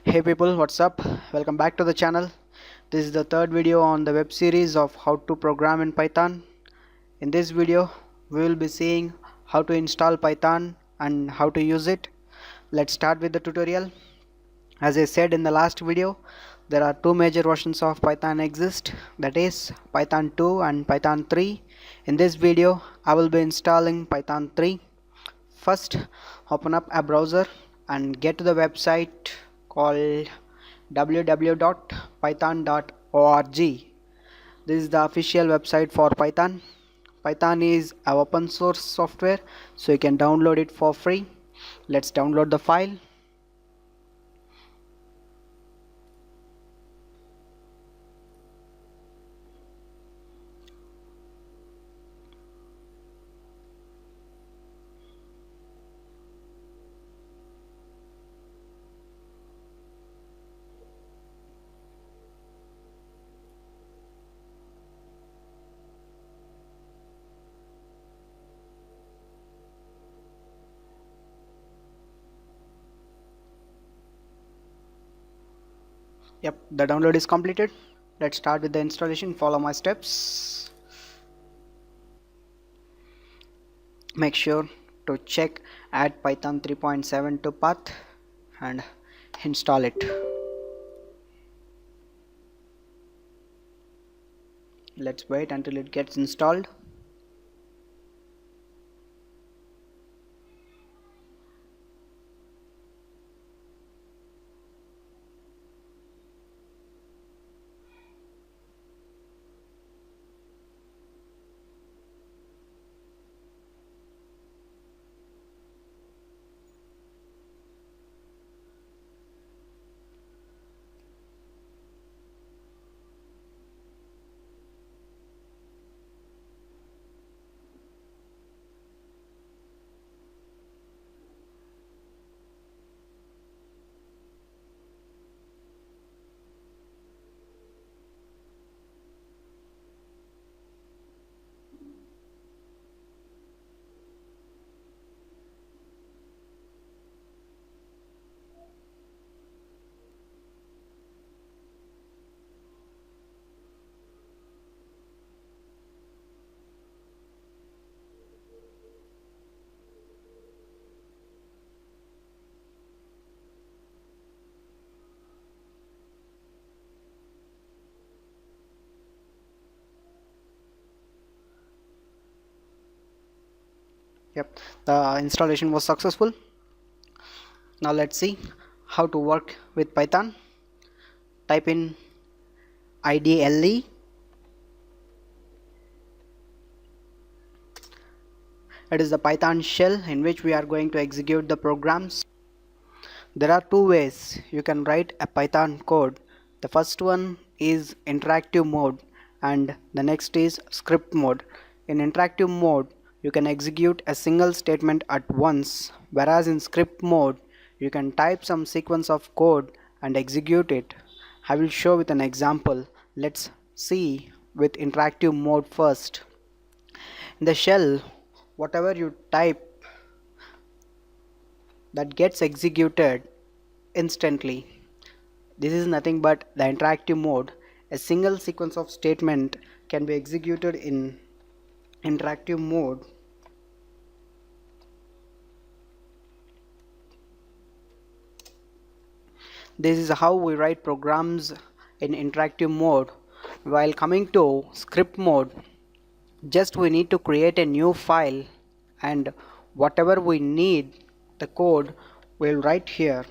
Hey people, what's up? Welcome back to the channel. This is the third video on the web series of how to program in Python. In this video, we will be seeing how to install Python and how to use it. Let's start with the tutorial. As I said in the last video, there are two major versions of Python exist, that is Python 2 and Python 3. In this video, I will be installing Python 3. First, open up a browser and get to the website called www.python.org. This is the official website for Python. Python is a open source software, so you can download it for free. Let's download the file. Yep, the download is completed. Let's start with the installation. Follow my steps. Make sure to check add Python 3.7 to path and install it. Let's wait until it gets installed. Yep, the installation was successful. Now let's see how to work with Python. Type in IDLE. It is the Python shell in which we are going to execute the programs. There are two ways you can write a Python code. The first one is interactive mode and the next is script mode. In interactive mode, you can execute a single statement at once, whereas in script mode, you can type some sequence of code and execute it. I will show with an example. Let's see with interactive mode first. In the shell, whatever you type, that gets executed instantly. This is nothing but the interactive mode. A single sequence of statement can be executed in interactive mode. This is how we write programs in interactive mode. While coming to script mode, just we need to create a new file and whatever we need the code we'll write here.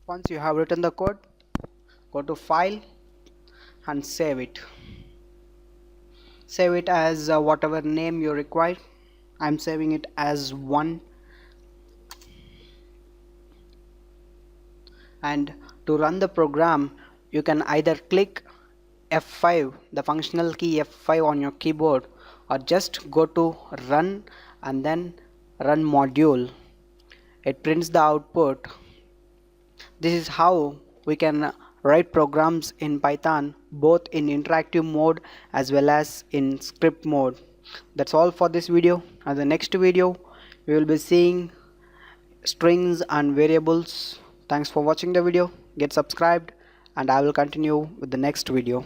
Once you have written the code, go to file and save it. Save it as whatever name you require. I'm saving it as 1. And to run the program, you can either click F5, the functional key F5 on your keyboard, or just go to run and then run module. It prints the output. This is how we can write programs in Python both in interactive mode as well as in script mode. That's all for this video. In the next video we will be seeing strings and variables. Thanks for watching the video. Get subscribed and I will continue with the next video.